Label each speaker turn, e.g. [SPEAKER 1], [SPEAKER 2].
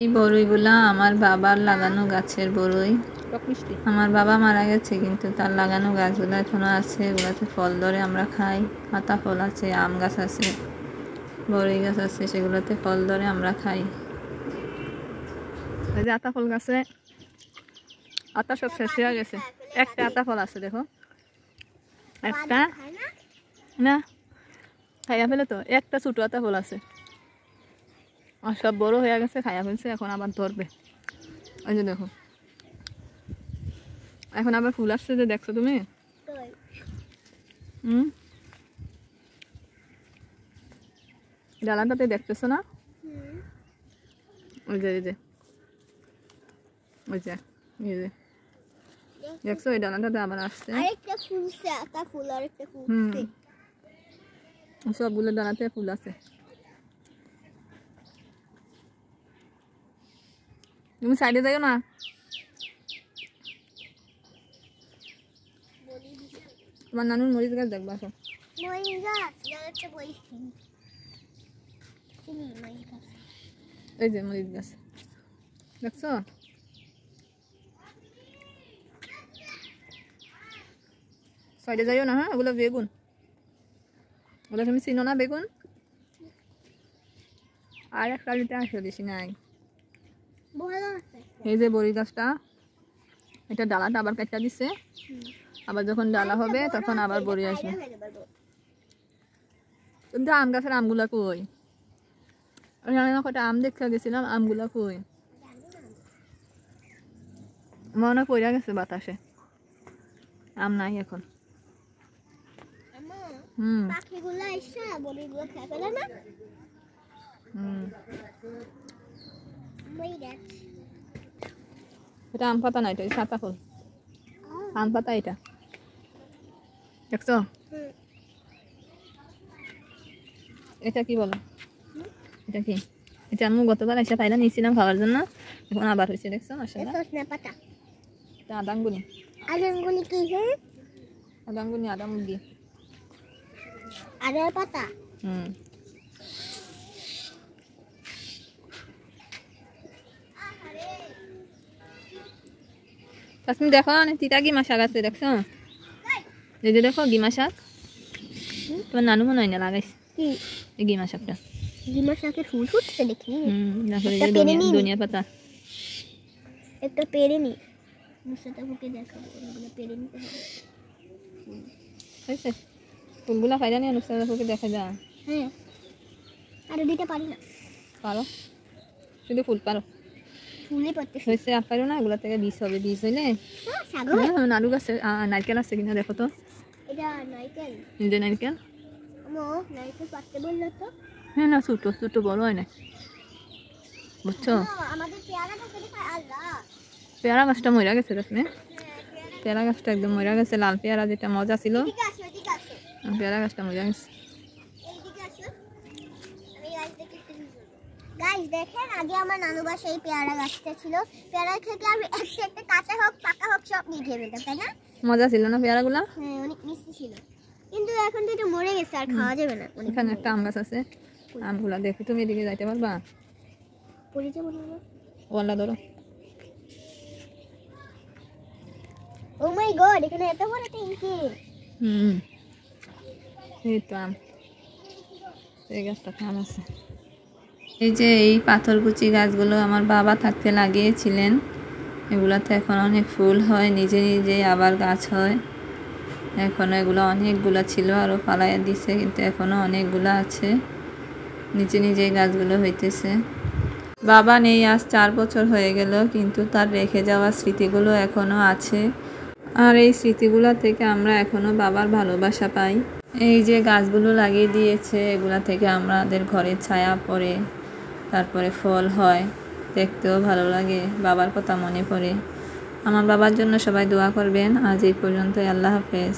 [SPEAKER 1] এই বড়ইগুলা আমার বাবার লাগানো গাছের বড়ই। আমার বাবা মারা গেছে, কিন্তু তার লাগানো গাছগুলো এখনো আছে। এগুলোতে ফল ধরে আমরা খাই। আতা ফল আছে, আম গাছ আছে, বড়ই গাছ আছে, সেগুলোতে ফল ধরে আমরা খাই।
[SPEAKER 2] এই যে আতা ফল গাছে আতা সব শেষ হয়ে গেছে। একটা আতা ফল আছে, দেখো একটা না খাইয়া ফেলে তো, একটা ছোট আতা ফল আছে, আর সব বড় হয়ে গেছে, খাইয়া ফেলছে। এখন আবার ধরবে, ওই যে দেখো এখন আবার ফুল আসছে, যে দেখছো তুমি? ডালাটাতে দেখতেছো না? ওই যে ওই যে দেখছো, এই ডালাটাতে আবার আসছে। সবগুলো ডালাতে ফুল আছে। তুমি সাইডে যাইও না। তোমার নানুর মরিচ গাছ দেখবা। সব এই যে মরিচ গাছ দেখছো? সাইডে যাইও না। হ্যাঁ, ওগুলো বেগুন, ওগুলো তুমি চিনো না বেগুন? আর একটা লিতে আসো, বেশি নাই। এই যে বড়ি গাছটা, এটা ডালাটা আবার কেটে দিচ্ছে। আবার যখন ডালা হবে তখন আবার বড়ি আসবে। কিন্তু আম গাছের আমগুলা কই? কটা আম দেখতে গেছিলাম, আমগুলা কই? মনে পড়ে গেছে বাতাসে, আম নাই এখন। এটা আম পাতা না, এটা সাতা ফুল আম পাতা। এটা দেখছো? এটা কি বলো? এটা কি? এটা আমি গতবার এসে পাইলা নিয়েছিলাম খাওয়ার জন্য, এখন আবার হয়েছে। দেখছো? এটা আদাঙ্গুনি। কি? আদাঙ্গুনি, আদা মুরগি, আদার পাতা। তুমি দেখো, তিতা গিমা শাক আছে, দেখছো? এই যে দেখো গিমা শাক, তোমার নানু মনে হয় না লাগাইছে এই গিমা শাকটা। গিমা শাকের ফুল ফুটছে দেখি। ধনিয়া পাতা একটা পেরে নি, মুসাতাফুকে দেখাবো, ওগুলো পেরে নিতে হবে। হয়েছে? ফুলগুলা খাইলা নিয়ে মুসাতাফুকে দেখা যায়। হ্যাঁ, আর দিতে পারি না। পারো, শুধু ফুল পারো। ফুলই পড়তে হয়েছে, আর পারো না। এগুলো থেকে বীজ হবে, বীজ হইলে নাড়ু গাছে নারকেল আছে কিনা দেখো তো। এটা নারকেল? যে নারকেল, নারকেল পাততে বললো তো। হ্যাঁ না, ছোট ছোট, বড় হয় না, বুঝছো? পেয়ারা গাছটা মরে গেছে। দেখলে পেয়ারা গাছটা একদম মরে গেছে। লাল পেয়ারা যেটা মজা ছিল, পেয়ারা গাছটা মরে গেছে। দেখেন, আগে আমার নানু বাসায় এই পেয়ারা গাছটা ছিল। পেয়ারা থেকে আমি একটা কাঁচা হোক পাকা হোক সব নিয়ে খেয়ে নিতাম, তাই না? মজা ছিল না পেয়ারাগুলা? হ্যাঁ, অনেক মিষ্টি ছিল। কিন্তু এখন তো এটা মরে গেছে, আর খাওয়া যাবে না। এখানে একটা আম গাছ আছে, আমগুলা দেখি। তুমি এদিকে যাইতে পারবা? পড়ে যাবো না? ওয়ালা ধরো। ও মাই গড, এখানে এত বড় ট্যাঙ্কি। এই তো আম, এই গাছটা আম আছে। এই যে এই পাথরকুচি গাছগুলো আমার বাবা থাকতে লাগিয়েছিলেন। এগুলাতে এখন অনেক ফুল হয়, নিজে নিজেই আবার গাছ হয়। এখনো এগুলো অনেকগুলো ছিল, আরও পালাইয়া দিছে, কিন্তু এখনো অনেকগুলো আছে। নিচে নিজেই গাছগুলো হইতেছে। বাবা নেই আজ 4 বছর হয়ে গেল, কিন্তু তার রেখে যাওয়া স্মৃতিগুলো এখনো আছে। আর এই স্মৃতিগুলো থেকে আমরা এখনো বাবার ভালোবাসা পাই। এই যে গাছগুলো লাগিয়ে দিয়েছে, এগুলা থেকে আমাদের ঘরের ছায়া পড়ে, তারপরে ফল হয়, দেখতেও ভালো লাগে, বাবার কথা মনে পড়ে। আমার বাবার জন্য সবাই দোয়া করবেন। আজ এই পর্যন্তই। আল্লাহ হাফেজ।